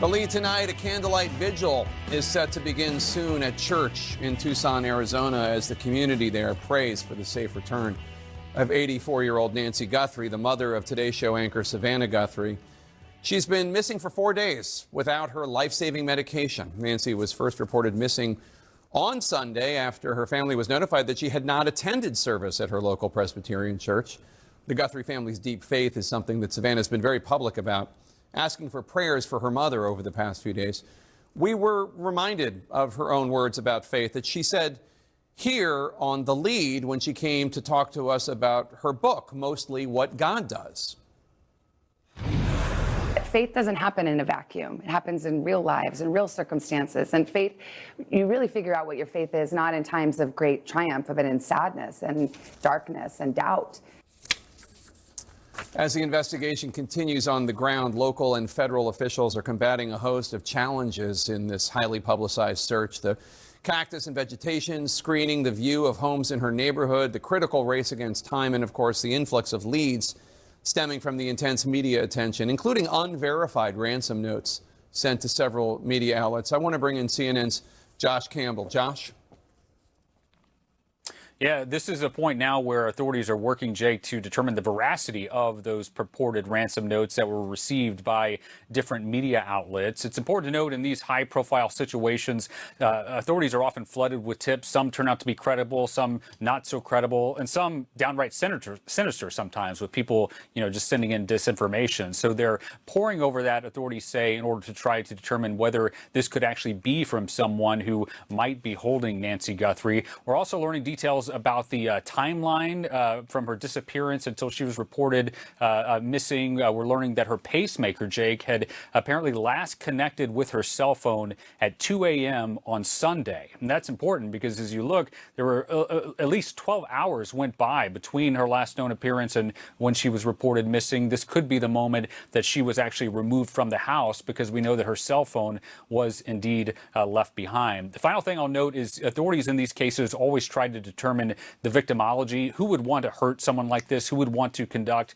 The lead tonight, a candlelight vigil is set to begin soon at church in Tucson, Arizona, as the community there prays for the safe return of 84-year-old Nancy Guthrie, the mother of Today Show anchor Savannah Guthrie. She's been missing for 4 days without her life-saving medication. Nancy was first reported missing on Sunday after her family was notified that she had not attended service at her local Presbyterian church. The Guthrie family's deep faith is something that Savannah's been very public about, asking for prayers for her mother over the past few days. We were reminded of her own words about faith that she said here on The Lead when she came to talk to us about her book, Mostly What God Does. Faith doesn't happen in a vacuum. It happens in real lives, in real circumstances. And faith, you really figure out what your faith is, not in times of great triumph, but in sadness and darkness and doubt. As the investigation continues on the ground, local and federal officials are combating a host of challenges in this highly publicized search. The cactus and vegetation screening, the view of homes in her neighborhood, the critical race against time, and of course the influx of leads stemming from the intense media attention, including unverified ransom notes sent to several media outlets. I want to bring in CNN's Josh Campbell. Josh? Yeah, this is a point now where authorities are working, Jake, to determine the veracity of those purported ransom notes that were received by different media outlets. It's important to note in these high-profile situations, authorities are often flooded with tips. Some turn out to be credible, some not so credible, and some downright sinister sometimes, with people, just sending in disinformation. So they're poring over that, authorities say, in order to try to determine whether this could actually be from someone who might be holding Nancy Guthrie. We're also learning details about the timeline from her disappearance until she was reported missing. We're learning that her pacemaker, Jake, had apparently last connected with her cell phone at 2 a.m. on Sunday. And that's important because as you look, there were at least 12 hours went by between her last known appearance and when she was reported missing. This could be the moment that she was actually removed from the house because we know that her cell phone was indeed left behind. The final thing I'll note is authorities in these cases always try to determine the victimology. Who would want to hurt someone like this? Who would want to conduct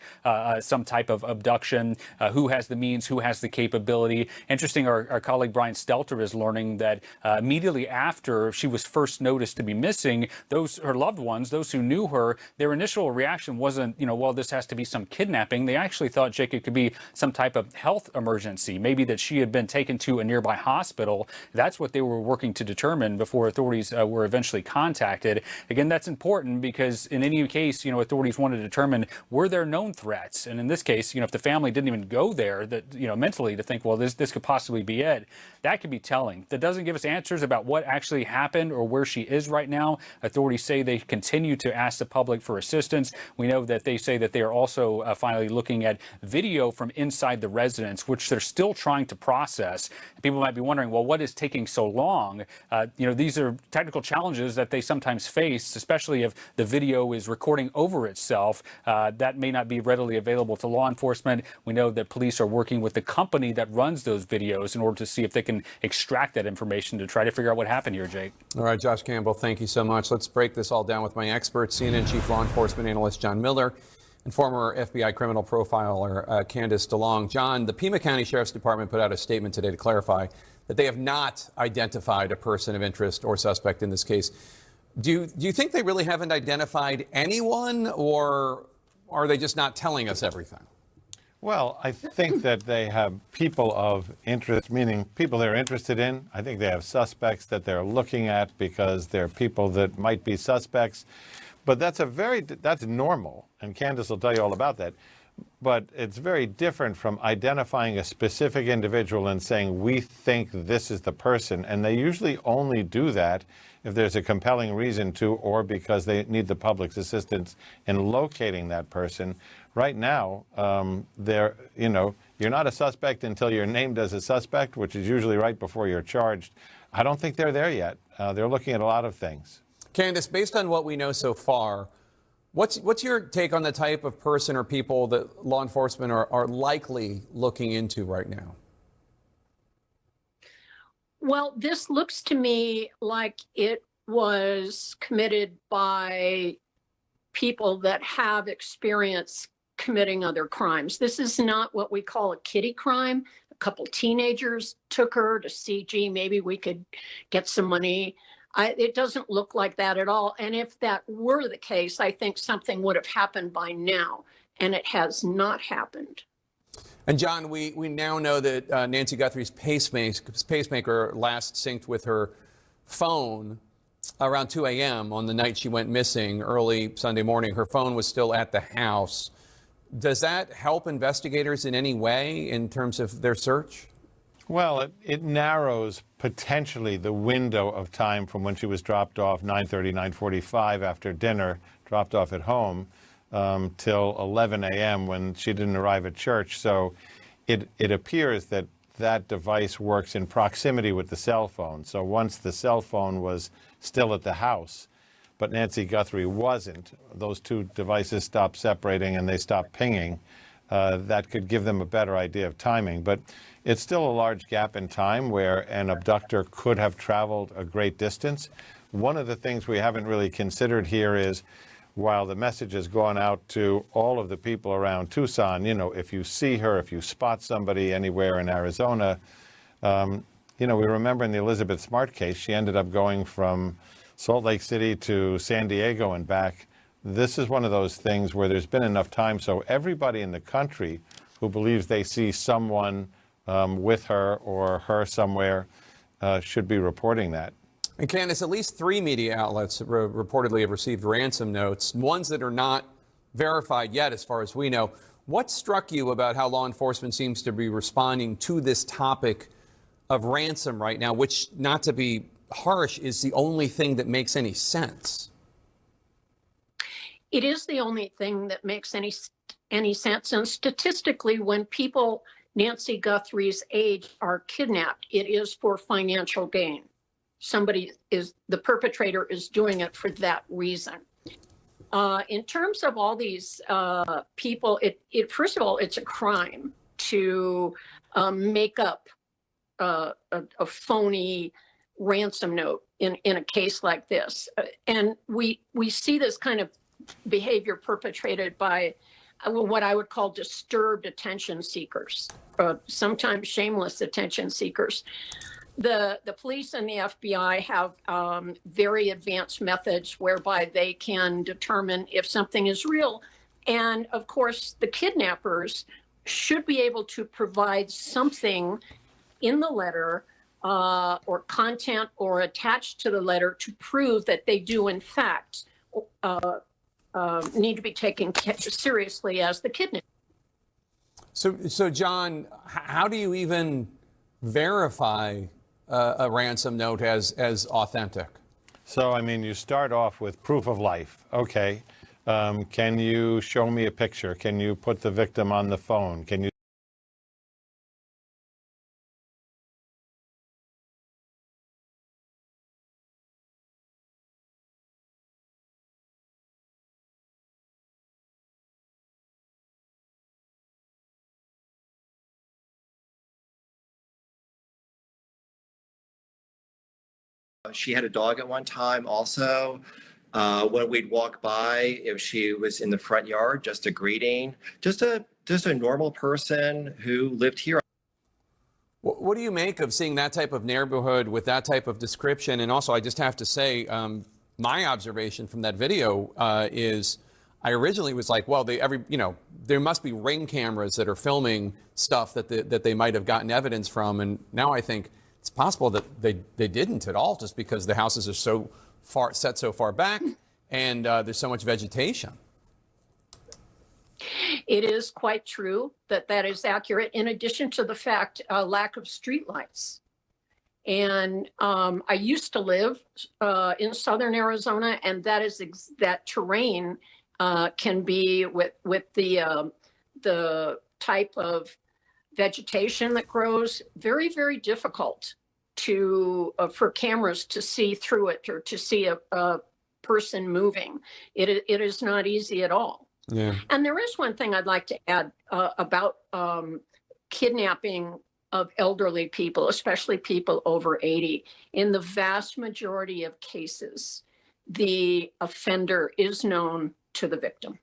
some type of abduction? Who has the means? Who has the capability? Interesting, our colleague Brian Stelter is learning that immediately after she was first noticed to be missing, her loved ones, those who knew her, their initial reaction wasn't, well, this has to be some kidnapping. They actually thought, Jake, it could be some type of health emergency, maybe that she had been taken to a nearby hospital. That's what they were working to determine before authorities were eventually contacted. Again, that's important because in any case, authorities want to determine, were there known threats? And in this case, if the family didn't even go there, that, mentally to think, well, this could possibly be it, that could be telling. That doesn't give us answers about what actually happened or where she is right now. Authorities say they continue to ask the public for assistance. We know that they say that they are also finally looking at video from inside the residence, which they're still trying to process. People might be wondering, well, what is taking so long? These are technical challenges that they sometimes face, especially if the video is recording over itself. That may not be readily available to law enforcement. We know that police are working with the company that runs those videos in order to see if they can extract that information to try to figure out what happened here, Jake. All right, Josh Campbell, thank you so much. Let's break this all down with my expert, CNN Chief Law Enforcement Analyst John Miller, and former FBI criminal profiler Candace DeLong. John, the Pima County Sheriff's Department put out a statement today to clarify that they have not identified a person of interest or suspect in this case. Do you think they really haven't identified anyone, or are they just not telling us everything? Well, I think that they have people of interest, meaning people they're interested in. I think they have suspects that they're looking at because they're people that might be suspects. But that's normal, and Candace will tell you all about that. But it's very different from identifying a specific individual and saying, we think this is the person. And they usually only do that if there's a compelling reason to, or because they need the public's assistance in locating that person. Right now, you're not a suspect until you're named as a suspect, which is usually right before you're charged. I don't think they're there yet. They're looking at a lot of things. Candace, based on what we know so far, what's your take on the type of person or people that law enforcement are likely looking into right now? Well, this looks to me like it was committed by people that have experience committing other crimes. This is not what we call a kiddie crime. couple teenagers took her to see, gee, maybe we could get some money. It doesn't look like that at all. And if that were the case, I think something would have happened by now, and it has not happened. And John, we now know that Nancy Guthrie's pacemaker last synced with her phone around 2 a.m. on the night she went missing early Sunday morning. Her phone was still at the house. Does that help investigators in any way in terms of their search? Well, it narrows potentially the window of time from when she was dropped off 9:30, 9:45 after dinner, dropped off at home, till 11 a.m. when she didn't arrive at church. So it appears that that device works in proximity with the cell phone. So once the cell phone was still at the house, but Nancy Guthrie wasn't, those two devices stopped separating and they stopped pinging. That could give them a better idea of timing. But it's still a large gap in time where an abductor could have traveled a great distance. One of the things we haven't really considered here is, while the message has gone out to all of the people around Tucson, you know, if you see her, if you spot somebody anywhere in Arizona, you know, we remember in the Elizabeth Smart case, she ended up going from Salt Lake City to San Diego and back. This is one of those things where there's been enough time, so everybody in the country who believes they see someone with her or her somewhere should be reporting that. And Candace, at least 3 media outlets reportedly have received ransom notes, ones that are not verified yet as far as we know. What struck you about how law enforcement seems to be responding to this topic of ransom right now, which, not to be harsh, is the only thing that makes any sense? It is the only thing that makes any sense. And statistically, when people Nancy Guthrie's age are kidnapped, it is for financial gain. The perpetrator is doing it for that reason. In terms of all these people, first of all, it's a crime to make up a phony ransom note in a case like this. And we see this kind of behavior perpetrated by what I would call disturbed attention seekers, sometimes shameless attention seekers. The police and the FBI have very advanced methods whereby they can determine if something is real. And of course, the kidnappers should be able to provide something in the letter or content or attached to the letter to prove that they do, in fact, need to be taken seriously as the kidnapper. So John, how do you even verify a ransom note as authentic? So, I mean, you start off with proof of life. Okay. Can you show me a picture? Can you put the victim on the phone? Can you She had a dog at one time also. When we'd walk by, if she was in the front yard, just a greeting, just a normal person who lived here. What do you make of seeing that type of neighborhood with that type of description? And also, I just have to say, my observation from that video is, I originally was like, well, there must be Ring cameras that are filming stuff that they might have gotten evidence from, and now I think it's possible that they didn't at all, just because the houses are so far set so far back and there's so much vegetation. It is quite true that is accurate, in addition to the fact lack of streetlights. And I used to live in southern Arizona, and that terrain can be with the type of vegetation that grows, very, very difficult for cameras to see through it or to see a person moving. It is not easy at all. Yeah. And there is one thing I'd like to add about kidnapping of elderly people, especially people over 80. In the vast majority of cases, the offender is known to the victim.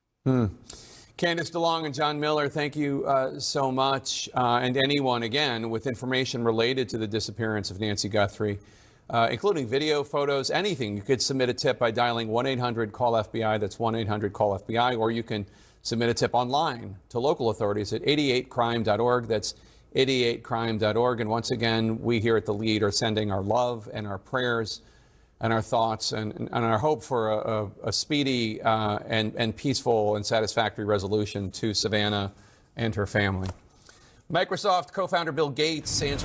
Candace DeLong and John Miller, thank you so much. And anyone, again, with information related to the disappearance of Nancy Guthrie, including video, photos, anything, you could submit a tip by dialing 1-800-CALL-FBI. That's 1-800-CALL-FBI. Or you can submit a tip online to local authorities at 88crime.org. That's 88crime.org. And once again, we here at The Lead are sending our love and our prayers and our thoughts and our hope for a speedy and peaceful and satisfactory resolution to Savannah and her family. Microsoft co-founder Bill Gates answering